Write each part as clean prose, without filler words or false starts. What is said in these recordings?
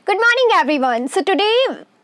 Good morning everyone. So today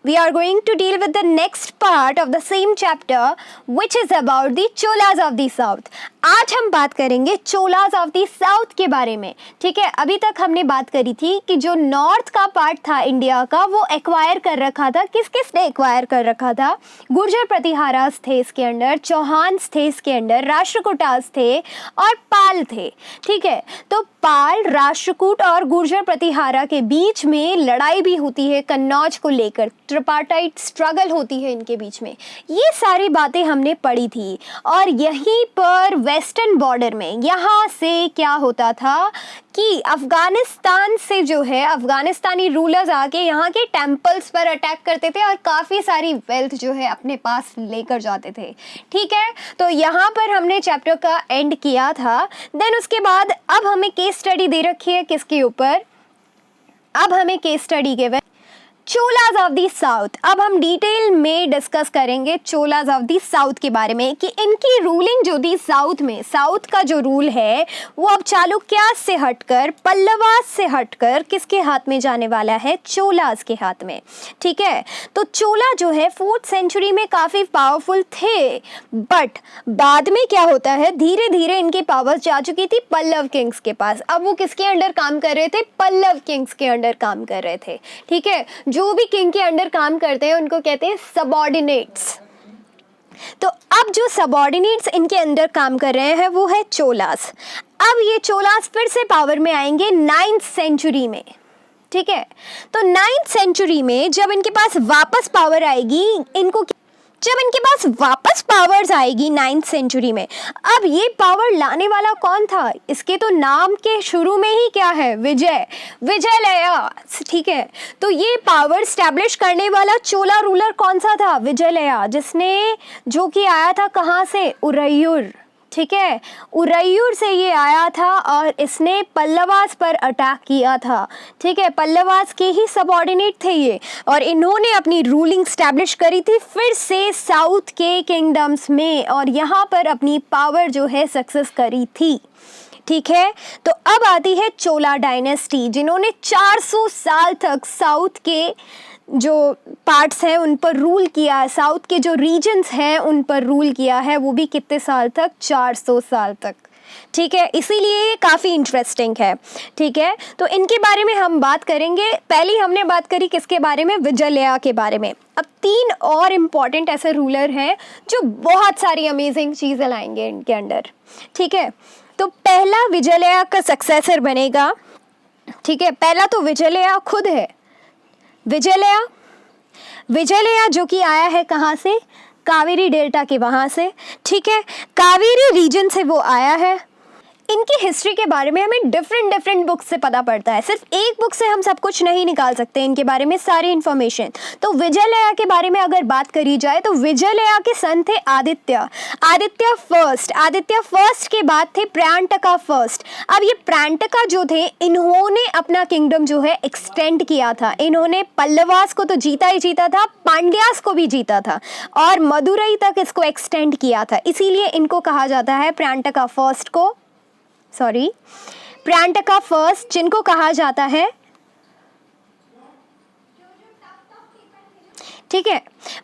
we are going to deal with the next part of the same chapter which is about the Cholas of the South. आज हम बात करेंगे Cholas of the south के बारे में. ठीक है, अभी तक हमने बात करी थी कि जो नॉर्थ का पार्ट था इंडिया का वो एक्वायर कर रखा था. किस किस ने एक्वायर कर रखा था? गुर्जर प्रतिहारास थे इसके अंदर, चौहान्स थे इसके अंदर, राष्ट्रकूटास थे और पाल थे. ठीक है, तो पाल, राष्ट्रकूट और गुर्जर प्रतिहारा के बीच में लड़ाई भी होती है कन्नौज को लेकर. ट्रिपार्टाइट स्ट्रगल होती है इनके बीच में. ये सारी बातें हमने पढ़ी थी. और यहीं पर वेस्टर्न बॉर्डर में यहाँ से क्या होता था कि अफगानिस्तान से जो है अफगानिस्तानी रूलर्स आके यहाँ के टेम्पल्स पर अटैक करते थे और काफ़ी सारी वेल्थ जो है अपने पास लेकर जाते थे. ठीक है, तो यहाँ पर हमने चैप्टर का एंड किया था. देन उसके बाद अब हमें केस स्टडी दे रखी है किसके ऊपर? अब हमें केस स्टडी के चोलाज ऑफ दी साउथ. अब हम डिटेल में डिस्कस करेंगे चोलाज ऑफ दी साउथ के बारे में कि इनकी रूलिंग जो थी साउथ में, साउथ का जो रूल है वो अब चालुक्यास से हटकर, पल्लवास से हटकर किसके हाथ में जाने वाला है? चोलाज के हाथ में. ठीक है, तो चोला जो है 4th सेंचुरी में काफ़ी पावरफुल थे, बट बाद में क्या होता है, धीरे धीरे इनकी पावर्स जा चुकी थी पल्लव किंग्स के पास. अब वो किसके अंडर काम कर रहे थे? पल्लव किंग्स के अंडर काम कर रहे थे. ठीक है, जो भी किंग के अंडर काम करते हैं उनको कहते हैं सबऑर्डिनेट्स. तो अब जो सबऑर्डिनेट्स इनके अंदर काम कर रहे हैं वो है चोलास. अब ये चोलास फिर से पावर में आएंगे 9th सेंचुरी में. ठीक है, तो 9th सेंचुरी में जब इनके पास वापस पावर आएगी, जब इनके पास वापस पावर्स आएगी 9th सेंचुरी में, अब ये पावर लाने वाला कौन था? इसके तो नाम के शुरू में ही क्या है? विजयलया. ठीक है, तो ये पावर स्टैब्लिश करने वाला चोला रूलर कौन सा था? विजयलया, जिसने जो कि आया था कहाँ से? उरैयूर. ठीक है, उरैयूर से ये आया था और इसने पल्लवास पर अटैक किया था. ठीक है, पल्लवास के ही सबऑर्डिनेट थे ये और इन्होंने अपनी रूलिंग स्टैब्लिश करी थी फिर से साउथ के किंगडम्स में और यहाँ पर अपनी पावर जो है सक्सेस करी थी. ठीक है, तो अब आती है चोला डायनेस्टी, जिन्होंने 400 साल तक साउथ के जो पार्ट्स हैं उन पर रूल किया है, साउथ के जो रीजन्स हैं उन पर रूल किया है. वो भी कितने साल तक? 400 साल तक. ठीक है, इसीलिए ये काफ़ी इंटरेस्टिंग है. ठीक है, तो इनके बारे में हम बात करेंगे. पहले हमने बात करी किसके बारे में? विजयलया के बारे में. अब 3 और इम्पॉर्टेंट ऐसे रूलर हैं जो बहुत सारी अमेजिंग चीज़ें लाएंगे इनके अंडर. ठीक है, तो पहला विजयलया का सक्सेसर बनेगा. ठीक है, पहला तो विजयलया खुद है. विजयलया जो कि आया है कहाँ से? कावेरी डेल्टा के वहाँ से. ठीक है, कावेरी रीजन से वो आया है. इनकी हिस्ट्री के बारे में हमें डिफरेंट बुक्स से पता पड़ता है. सिर्फ एक बुक से हम सब कुछ नहीं निकाल सकते इनके बारे में सारी इन्फॉर्मेशन. तो विजयलया के बारे में अगर बात करी जाए तो विजयलया के सन थे आदित्य फर्स्ट के बाद थे प्रांतका फर्स्ट. अब ये प्रांतका जो थे इन्होंने अपना किंगडम जो है एक्सटेंड किया था. इन्होंने पल्लवास को तो जीता ही जीता था, पांड्यास को भी जीता था और मदुरई तक इसको एक्सटेंड किया था. इसीलिए इनको कहा जाता है प्रांतका फर्स्ट, जिनको कहा जाता है, ठीक है,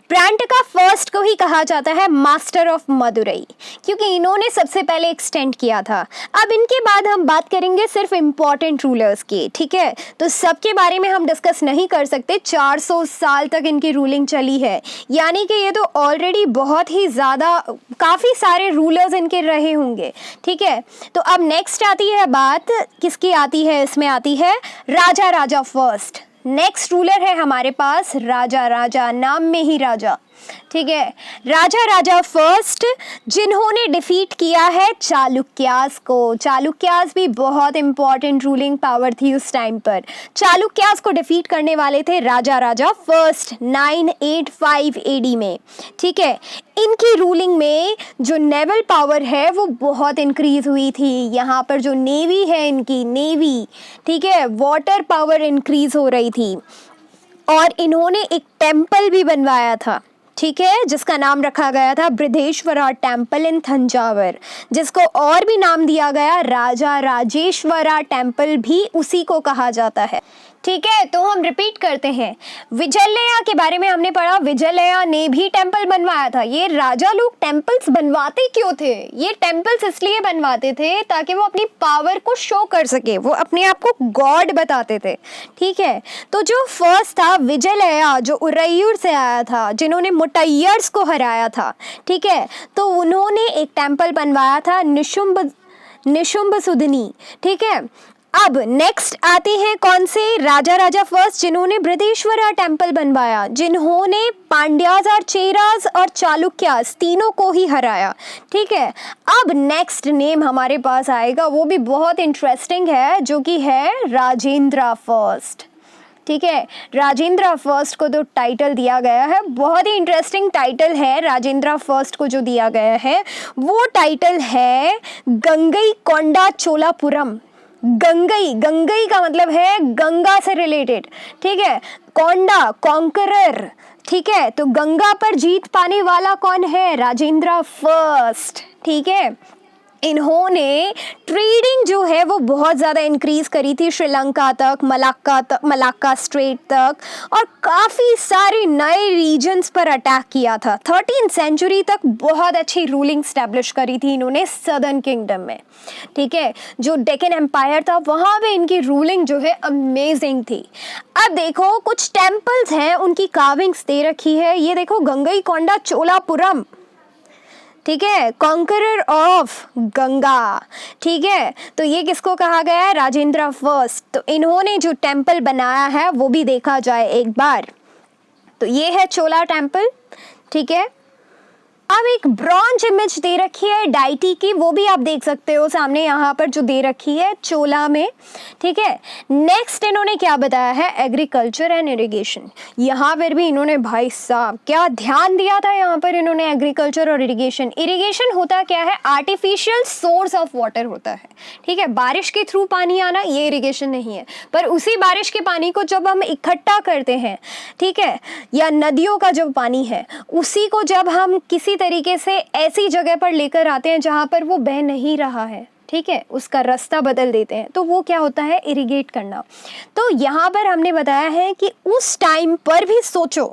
प्रांतका फर्स्ट को ही कहा जाता है मास्टर ऑफ मदुरई, क्योंकि इन्होंने सबसे पहले एक्सटेंड किया था. अब इनके बाद हम बात करेंगे सिर्फ इम्पॉर्टेंट रूलर्स की. ठीक है, तो सबके बारे में हम डिस्कस नहीं कर सकते. 400 साल तक इनकी रूलिंग चली है, यानी कि ये तो ऑलरेडी बहुत ही ज़्यादा काफ़ी सारे रूलर्स इनके रहे होंगे. ठीक है, तो अब नेक्स्ट आती है बात किसकी आती है? इसमें आती है राजा फर्स्ट. नेक्स्ट रूलर है हमारे पास राजा, नाम में ही राजा. ठीक है, राजा फर्स्ट, जिन्होंने डिफीट किया है चालुक्यास को. चालुक्यास भी बहुत इंपॉर्टेंट रूलिंग पावर थी उस टाइम पर. चालुक्यास को डिफीट करने वाले थे राजा फर्स्ट 985 AD में. ठीक है, इनकी रूलिंग में जो नेवल पावर है वो बहुत इंक्रीज हुई थी. यहाँ पर जो नेवी है इनकी नेवी, ठीक है, वाटर पावर इंक्रीज हो रही थी और इन्होंने एक टेम्पल भी बनवाया था. ठीक है, जिसका नाम रखा गया था बृहदेश्वरा टेम्पल इन थंजावर, जिसको और भी नाम दिया गया राजा राजेश्वरा टेम्पल, भी उसी को कहा जाता है। ठीक है, तो हम रिपीट करते हैं। विजयलया के बारे में हमने पढ़ा, विजयलया ने भी टेम्पल बनवाया था। ये राजा लोग टेम्पल्स बनवाते क्यों थे? ये टेम्पल्स इसलिए बनवाते थे ताकि वो अपनी पावर को शो कर सके, वो अपने आप को गॉड बताते थे। ठीक है, तो जो फर्स्ट था विजयलया, जो उरैयूर से आया था, जिन्होंने मुट्टयर्स को हराया था। ठीक है, तो उन्होंने एक टेम्पल बनवाया था, निशुम्भसुधनी। ठीक है, अब नेक्स्ट आते हैं कौन से? राजा फर्स्ट, जिन्होंने बृहदेश्वरा टेम्पल बनवाया, जिन्होंने पांड्याज और चेराज और चालुक्यास तीनों को ही हराया। ठीक है, अब नेक्स्ट नेम हमारे पास आएगा, वो भी बहुत इंटरेस्टिंग है, जो कि है राजेंद्र फर्स्ट। ठीक है, राजेंद्र फर्स्ट को जो टाइटल दिया गया है, बहुत ही इंटरेस्टिंग टाइटल है। राजेंद्र फर्स्ट को जो दिया गया है वो टाइटल है गंगईकोंडा चोलापुरम। गंगई का मतलब है गंगा से रिलेटेड। ठीक है, कोंडा कॉन्करर। ठीक है, तो गंगा पर जीत पाने वाला कौन है? राजेंद्र फर्स्ट। ठीक है, इन्होंने ट्रेडिंग जो है वो बहुत ज़्यादा इंक्रीज करी थी, श्रीलंका तक, मलाक्का स्ट्रेट तक, और काफ़ी सारे नए रीजन्स पर अटैक किया था। 13th सेंचुरी तक बहुत अच्छी रूलिंग स्टैब्लिश करी थी इन्होंने सदर्न किंगडम में। ठीक है, जो डेक्कन एम्पायर था वहाँ पे इनकी रूलिंग जो है अमेजिंग थी। अब देखो कुछ टेम्पल्स हैं, उनकी कार्विंग्स दे रखी है। ये देखो, गंगईकोंडा चोलापुरम। ठीक है, कॉन्करर ऑफ गंगा। ठीक है, तो ये किसको कहा गया है? राजेंद्र फर्स्ट। तो इन्होंने जो टेम्पल बनाया है वो भी देखा जाए एक बार। तो ये है चोला टेम्पल। ठीक है, अब एक ब्रॉन्ज इमेज दे रखी है डाइटी की, वो भी आप देख सकते हो सामने यहाँ पर जो दे रखी है चोला में। ठीक है, नेक्स्ट इन्होंने क्या बताया है? Agriculture and irrigation. यहाँ पर भी इन्होंने भाई साहब क्या ध्यान दिया था यहाँ पर इन्होंने, एग्रीकल्चर और इरिगेशन। इरिगेशन होता क्या है? आर्टिफिशियल सोर्स ऑफ वाटर होता है। ठीक है, बारिश के थ्रू पानी आना, ये इरिगेशन नहीं है। पर उसी बारिश के पानी को जब हम इकट्ठा करते हैं, ठीक है, या नदियों का जो पानी है उसी को जब हम किसी तरीके से ऐसी जगह पर लेकर आते हैं जहां पर वो बह नहीं रहा है, ठीक है, उसका रास्ता बदल देते हैं, तो वो क्या होता है? इरिगेट करना। तो यहाँ पर हमने बताया है कि उस टाइम पर भी सोचो,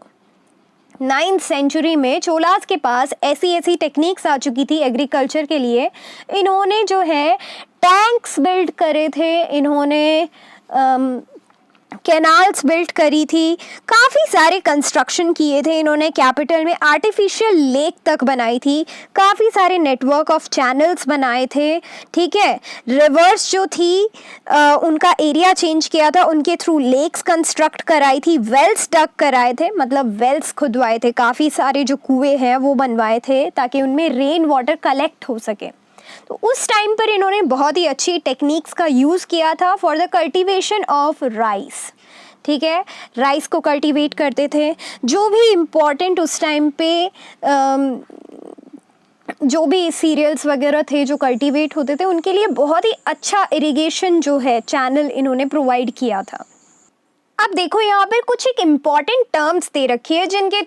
9th सेंचुरी में चोलास के पास ऐसी टेक्निक्स आ चुकी थी एग्रीकल्चर के लिए। इन्होंने जो है टैंक्स बिल्ड करे थे, इन्होंने कैनाल्स बिल्ड करी थी, काफ़ी सारे कंस्ट्रक्शन किए थे इन्होंने। कैपिटल में आर्टिफिशियल लेक तक बनाई थी, काफ़ी सारे नेटवर्क ऑफ चैनल्स बनाए थे। ठीक है, रिवर्स जो थी उनका एरिया चेंज किया था, उनके थ्रू लेक्स कंस्ट्रक्ट कराई थी, वेल्स डग कराए थे, मतलब वेल्स खुदवाए थे, काफ़ी सारे जो कुएं हैं वो बनवाए थे ताकि उनमें रेन वाटर कलेक्ट हो सके। तो उस टाइम पर इन्होंने बहुत ही अच्छी टेक्निक्स का यूज़ किया था for the cultivation of rice. ठीक है, राइस को कल्टीवेट करते थे। जो भी इम्पोर्टेंट उस टाइम पे जो भी सीरियल्स वगैरह थे जो कल्टीवेट होते थे, उनके लिए बहुत ही अच्छा इरिगेशन जो है चैनल इन्होंने प्रोवाइड किया था। अब देखो यहाँ पर कुछ एक इम्पॉर्टेंट टर्म्स दे रखी है जिनके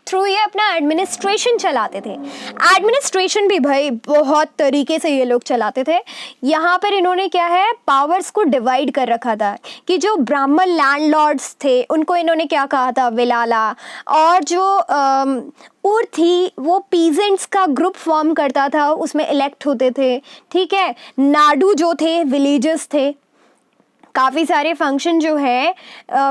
थ्रू ये अपना एडमिनिस्ट्रेशन चलाते थे। एडमिनिस्ट्रेशन भी भाई बहुत तरीके से ये लोग चलाते थे। यहाँ पर इन्होंने क्या है, पावर्स को डिवाइड कर रखा था कि जो ब्राह्मण लैंडलॉर्ड्स थे उनको इन्होंने क्या कहा था? विलाला। और जो उर थी वो पीजेंट्स का ग्रुप फॉर्म करता था, उसमें इलेक्ट होते थे। ठीक है, नाडू जो थे विलेजेस थे, काफ़ी सारे फंक्शन जो है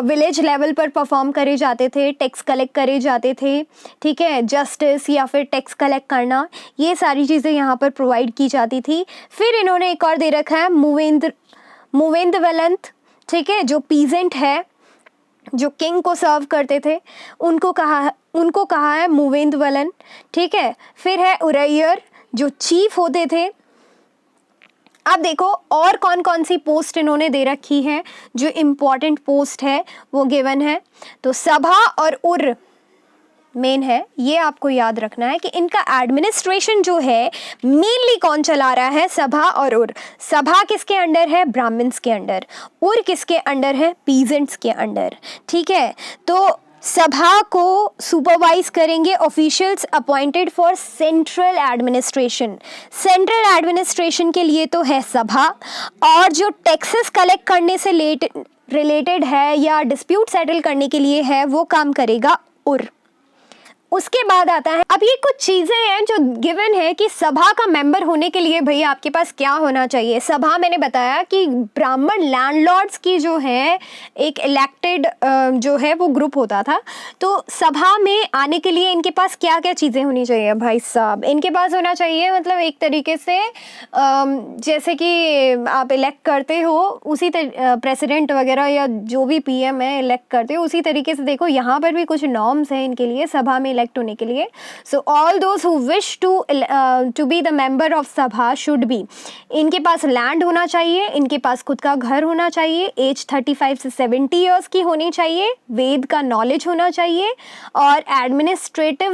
विलेज लेवल पर परफॉर्म करे जाते थे, टैक्स कलेक्ट करे जाते थे। ठीक है, जस्टिस या फिर टैक्स कलेक्ट करना, ये सारी चीज़ें यहाँ पर प्रोवाइड की जाती थी। फिर इन्होंने एक और दे रखा है मूवेंद्रवलंत। ठीक है, जो पीजेंट है जो किंग को सर्व करते थे उनको कहा है मूवेंद्रवलन। ठीक है, फिर है उरैयर जो चीफ होते थे। अब देखो और कौन कौन सी पोस्ट इन्होंने दे रखी है, जो इम्पोर्टेंट पोस्ट है वो गिवन है। तो सभा और उर मेन है, ये आपको याद रखना है कि इनका एडमिनिस्ट्रेशन जो है मेनली कौन चला रहा है? सभा और उर। सभा किसके अंडर है? ब्राह्मण्स के अंडर। उर किसके अंडर है? पीजेंट्स के अंडर। ठीक है, तो सभा को सुपरवाइज करेंगे officials appointed for central administration. Central administration के लिए तो है सभा, और जो टैक्सेस कलेक्ट करने से रिलेटेड है या डिस्प्यूट सेटल करने के लिए है वो काम करेगा उर। उसके बाद आता है, अब ये कुछ चीज़ें हैं जो गिवन है कि सभा का मेंबर होने के लिए भैया आपके पास क्या होना चाहिए। सभा मैंने बताया कि ब्राह्मण लैंडलॉर्ड्स की जो है एक इलेक्टेड जो है वो ग्रुप होता था। तो सभा में आने के लिए इनके पास क्या क्या चीज़ें होनी चाहिए भाई साहब? इनके पास होना चाहिए मतलब एक तरीके से जैसे कि आप इलेक्ट करते हो उसी प्रेसिडेंट वगैरह या जो भी पीएम है इलेक्ट करते हो उसी तरीके से। देखो यहाँ पर भी कुछ नॉर्म्स हैं इनके लिए सभा में इलेक्ट होने के लिए। So all those who wish to be the member of sabha should be, इनके पास लैंड होना चाहिए, इनके पास खुद का घर होना चाहिए, एज 35 से 70 ईयर्स की होनी चाहिए, वेद का नॉलेज होना चाहिए, और एडमिनिस्ट्रेटिव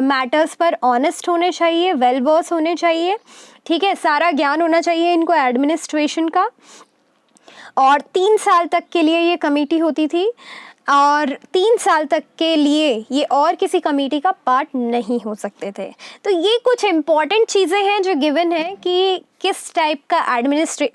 मैटर्स पर ऑनेस्ट होने चाहिए, वेल वर्स होने चाहिए। ठीक है, सारा ज्ञान होना चाहिए इनको एडमिनिस्ट्रेशन का। और 3 साल तक के लिए ये कमेटी होती थी, और 3 साल तक के लिए ये और किसी कमेटी का पार्ट नहीं हो सकते थे। तो ये कुछ इम्पॉर्टेंट चीज़ें हैं जो गिवन है कि किस टाइप का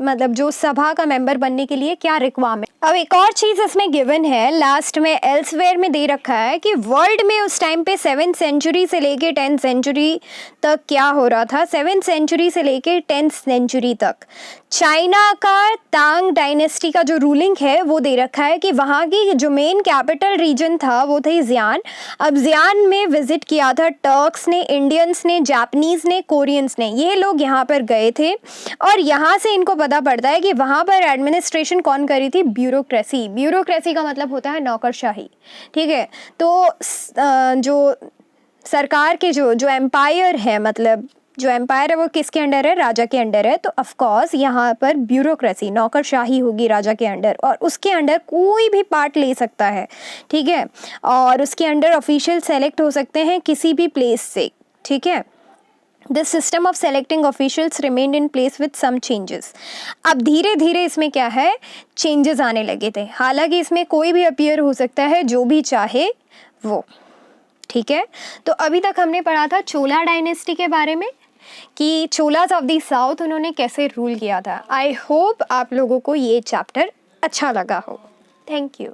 मतलब जो सभा का मेंबर बनने के लिए क्या रिक्वायरमेंट। अब एक और चीज़ इसमें गिवन है, लास्ट में एल्सवेयर में दे रखा है कि वर्ल्ड में उस टाइम पे 7th सेंचुरी से लेके 10th सेंचुरी तक क्या हो रहा था। 7th सेंचुरी से लेके 10th सेंचुरी तक चाइना का तांग डायनेस्टी का जो रूलिंग है वो दे रखा है कि वहाँ की जो मेन कैपिटल रीजन था वो थी ज़ियान। अब ज़ियान में विजिट किया था टर्क्स ने, इंडियंस ने, जापानीज़ ने, कोरियंस ने, ये लोग यहाँ पर गए थे। और यहाँ से इनको पता पड़ता है कि वहाँ पर एडमिनिस्ट्रेशन कौन करी थी, ब्यूरोक्रेसी। ब्यूरोक्रेसी का मतलब होता है नौकरशाही। ठीक है, तो जो सरकार के जो एम्पायर है, मतलब जो एम्पायर है वो किसके अंडर है, राजा के अंडर है। तो ऑफ कोर्स यहाँ पर ब्यूरोक्रेसी, नौकरशाही होगी राजा के अंडर, और उसके अंडर कोई भी पार्ट ले सकता है। ठीक है, और उसके अंडर ऑफिशियल सेलेक्ट हो सकते हैं किसी भी प्लेस से। ठीक है, this system of selecting officials remained in place with some changes. अब धीरे धीरे इसमें क्या है, चेंजेस आने लगे थे। हालांकि इसमें कोई भी अपीयर हो सकता है जो भी चाहे वो। ठीक है, तो अभी तक हमने पढ़ा था चोला डायनेस्टी के बारे में कि चोलाज ऑफ द साउथ उन्होंने कैसे रूल किया था। आई होप आप लोगों को ये चैप्टर अच्छा लगा हो। Thank you.